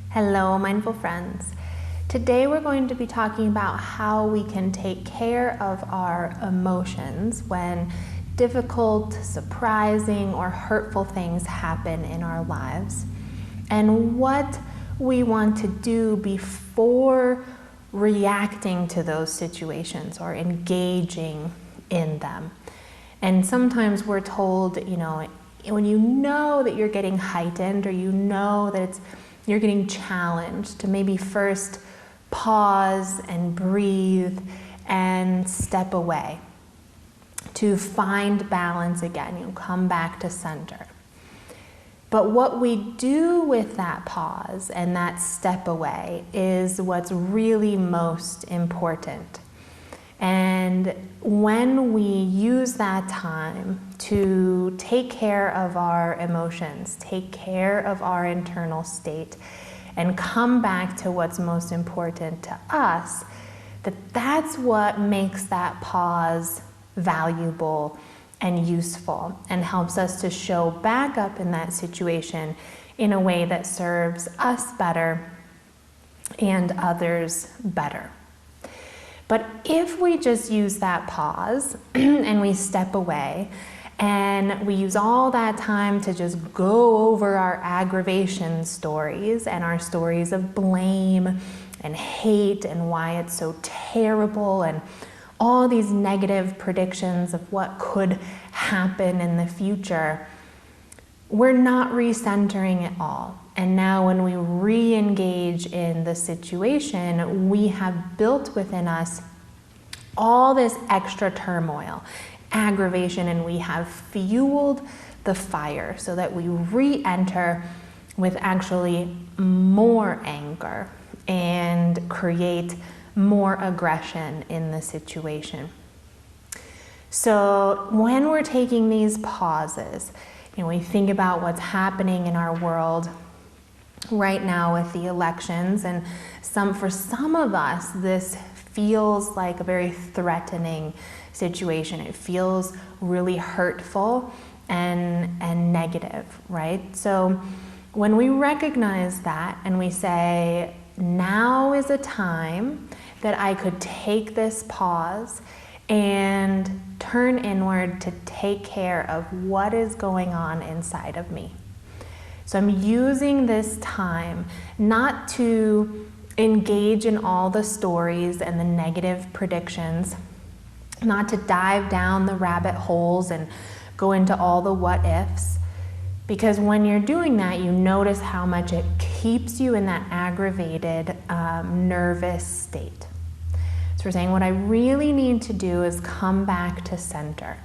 Hello, mindful friends. Today we're going to be talking about how we can take care of our emotions when difficult, surprising, or hurtful things happen in our lives, and what we want to do before reacting to those situations or engaging in them. And sometimes we're told, when you know that you're getting heightened, or you know that you're getting challenged, to maybe first pause and breathe and step away to find balance again, come back to center. But what we do with that pause and that step away is what's really most important. And when we use that time to take care of our emotions, take care of our internal state, and come back to what's most important to us, that's what makes that pause valuable and useful and helps us to show back up in that situation in a way that serves us better and others better. But if we just use that pause and we step away and we use all that time to just go over our aggravation stories and our stories of blame and hate and why it's so terrible and all these negative predictions of what could happen in the future, we're not recentering it all. And now when we re-engage in the situation, we have built within us all this extra turmoil, aggravation, and we have fueled the fire so that we re-enter with actually more anger and create more aggression in the situation. So when we're taking these pauses, we think about what's happening in our world right now with the elections, and for some of us, this feels like a very threatening situation. It feels really hurtful and negative, right? So when we recognize that and we say, now is a time that I could take this pause and turn inward to take care of what is going on inside of me. So I'm using this time not to engage in all the stories and the negative predictions, not to dive down the rabbit holes and go into all the what ifs, because when you're doing that, you notice how much it keeps you in that aggravated, nervous state. So we're saying what I really need to do is come back to center.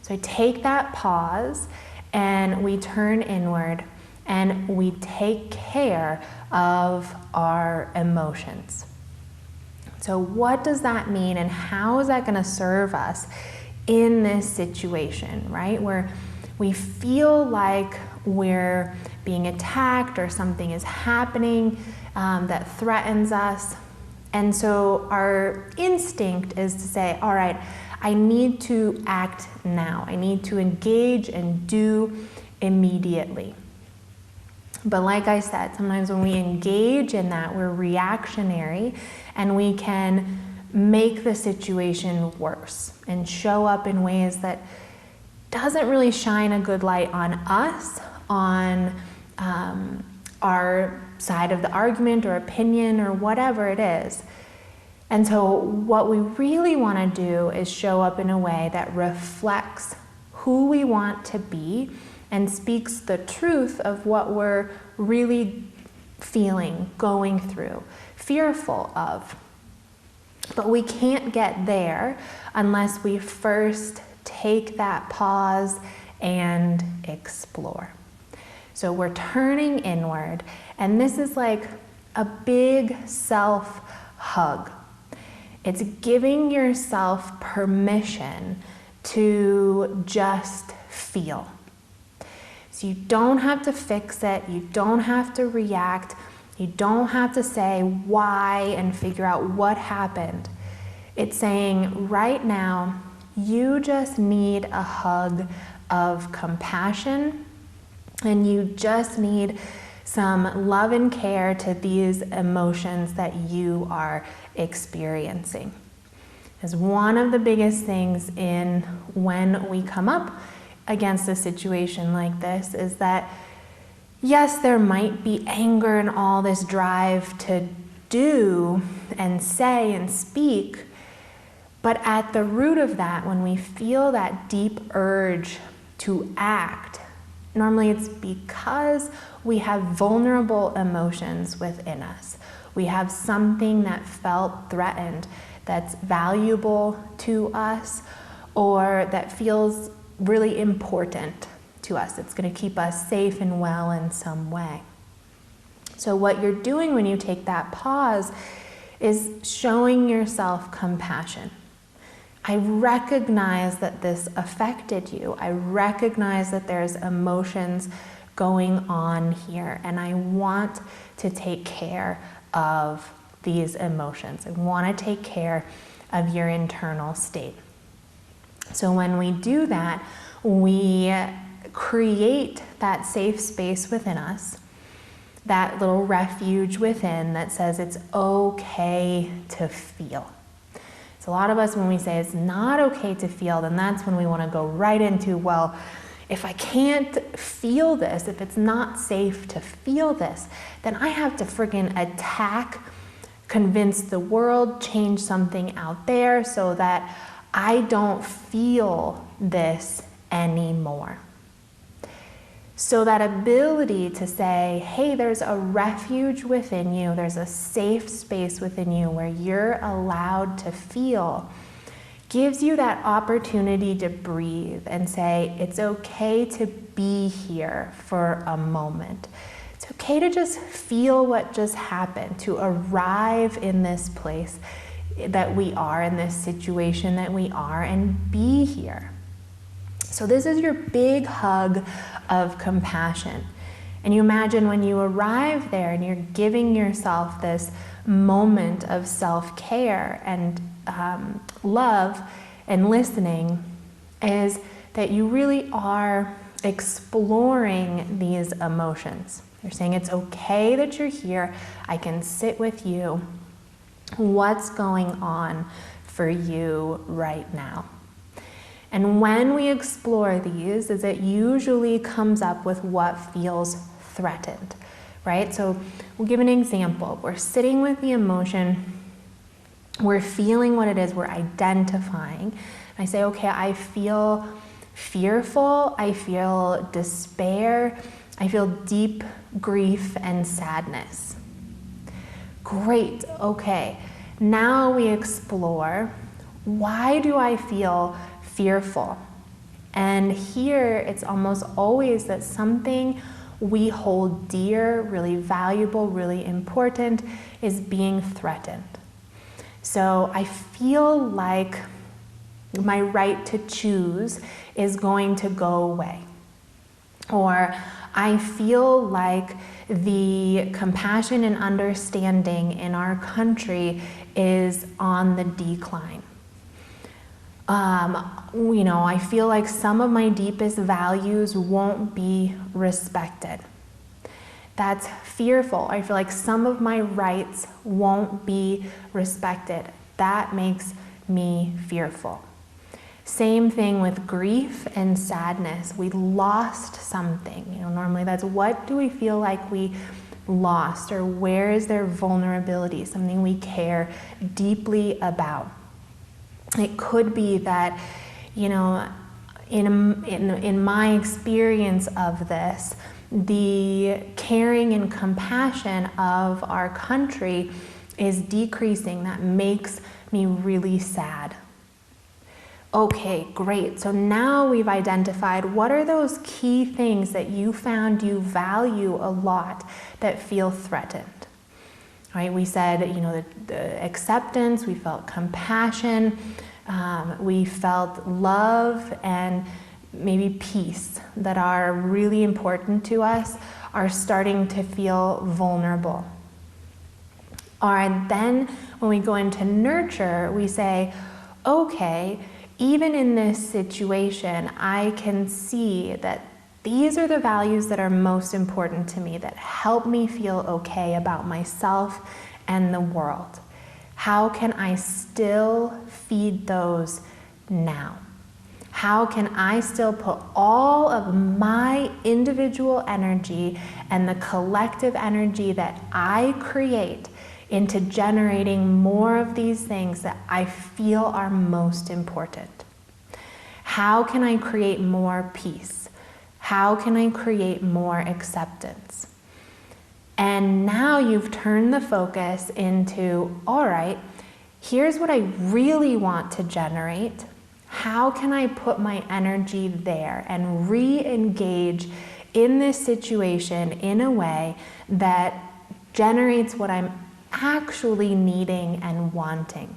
So I take that pause and we turn inward and we take care of our emotions. So what does that mean, and how is that going to serve us in this situation, right? Where we feel like we're being attacked or something is happening that threatens us. And so our instinct is to say, all right, I need to act now. I need to engage and do immediately. But like I said, sometimes when we engage in that, we're reactionary and we can make the situation worse and show up in ways that doesn't really shine a good light on us, on our side of the argument or opinion or whatever it is. And so what we really want to do is show up in a way that reflects who we want to be and speaks the truth of what we're really feeling, going through, fearful of. But we can't get there unless we first take that pause and explore. So we're turning inward, and this is like a big self-hug. It's giving yourself permission to just feel. So you don't have to fix it, you don't have to react, you don't have to say why and figure out what happened. It's saying right now, You just need a hug of compassion, and you just need some love and care to these emotions that you are experiencing. As one of the biggest things in when we come up against a situation like this is that, yes, there might be anger and all this drive to do and say and speak, but at the root of that, when we feel that deep urge to act, normally it's because we have vulnerable emotions within us. We have something that felt threatened, that's valuable to us, or that feels really important to us. It's going to keep us safe and well in some way. So what you're doing when you take that pause is showing yourself compassion. I recognize that this affected you. I recognize that there's emotions going on here, and I want to take care of these emotions. I want to take care of your internal state. So when we do that, we create that safe space within us, that little refuge within that says it's okay to feel. So a lot of us, when we say it's not okay to feel, then that's when we want to go right into, well, if I can't feel this, if it's not safe to feel this, then I have to friggin' attack, convince the world, change something out there so that I don't feel this anymore. So that ability to say, hey, there's a refuge within you, there's a safe space within you where you're allowed to feel, gives you that opportunity to breathe and say, it's okay to be here for a moment. It's okay to just feel what just happened, to arrive in this place that we are, in this situation that we are, and be here. So this is your big hug of compassion. And you imagine when you arrive there and you're giving yourself this moment of self-care and love and listening, is that you really are exploring these emotions. You're saying it's okay that you're here. I can sit with you. What's going on for you right now? And when we explore these, is it usually comes up with what feels threatened, right? So we'll give an example. We're sitting with the emotion, we're feeling what it is, we're identifying. I say, okay, I feel fearful, I feel despair, I feel deep grief and sadness. Great, okay. Now we explore, why do I feel fearful? And here it's almost always that something we hold dear, really valuable, really important, is being threatened. So I feel like my right to choose is going to go away. Or I feel like the compassion and understanding in our country is on the decline. I feel like some of my deepest values won't be respected. That's fearful. I feel like some of my rights won't be respected. That makes me fearful. Same thing with grief and sadness. We lost something. Normally that's, what do we feel like we lost, or where is there vulnerability, something we care deeply about. It could be that, in my experience of this, the caring and compassion of our country is decreasing. That makes me really sad. Okay, great. So now we've identified what are those key things that you found you value a lot that feel threatened. Right? We said, the acceptance, we felt compassion, we felt love and maybe peace that are really important to us are starting to feel vulnerable. All right, then when we go into nurture, we say, okay, even in this situation, I can see that these are the values that are most important to me, that help me feel okay about myself and the world. How can I still feed those now? How can I still put all of my individual energy and the collective energy that I create into generating more of these things that I feel are most important? How can I create more peace? How can I create more acceptance? And now you've turned the focus into, all right, here's what I really want to generate. How can I put my energy there and re-engage in this situation in a way that generates what I'm actually needing and wanting?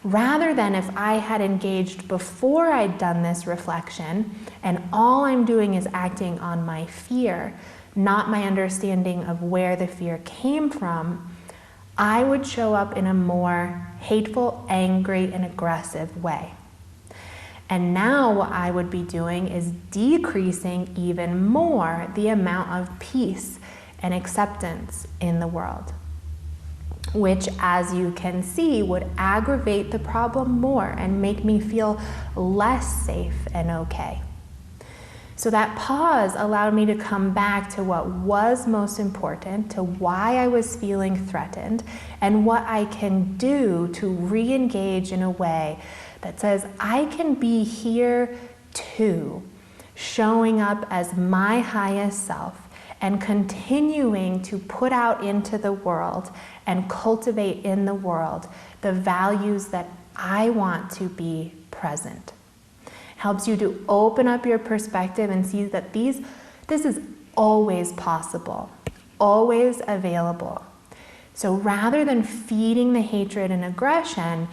Rather than if I had engaged before I'd done this reflection and all I'm doing is acting on my fear, not my understanding of where the fear came from, I would show up in a more hateful, angry, and aggressive way. And now what I would be doing is decreasing even more the amount of peace and acceptance in the world, which, as you can see, would aggravate the problem more and make me feel less safe and okay. So that pause allowed me to come back to what was most important, to why I was feeling threatened, and what I can do to re-engage in a way that says, I can be here too, showing up as my highest self and continuing to put out into the world and cultivate in the world the values that I want to be present. Helps you to open up your perspective and see that this is always possible, always available. So rather than feeding the hatred and aggression,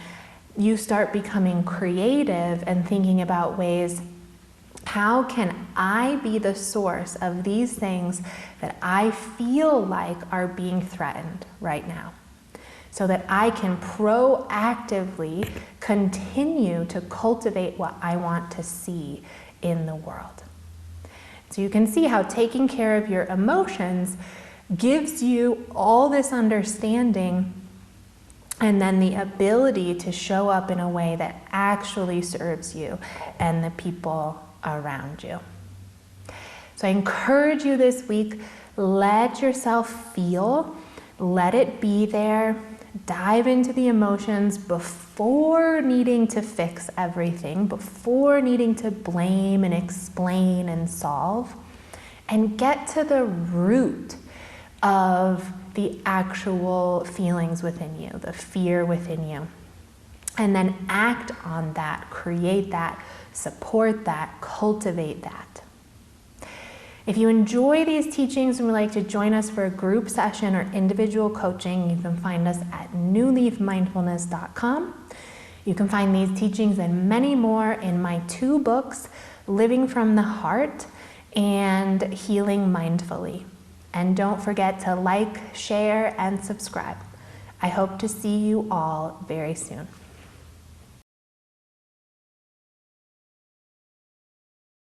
you start becoming creative and thinking about ways, how can I be the source of these things that I feel like are being threatened right now? So that I can proactively continue to cultivate what I want to see in the world. So you can see how taking care of your emotions gives you all this understanding and then the ability to show up in a way that actually serves you and the people around you. So I encourage you this week, let yourself feel, let it be there, dive into the emotions before needing to fix everything, before needing to blame and explain and solve, and get to the root of the actual feelings within you, the fear within you. And then act on that, create that, support that, cultivate that. If you enjoy these teachings and would like to join us for a group session or individual coaching, you can find us at newleafmindfulness.com. You can find these teachings and many more in my 2 books, Living from the Heart and Healing Mindfully. And don't forget to like, share, and subscribe. I hope to see you all very soon.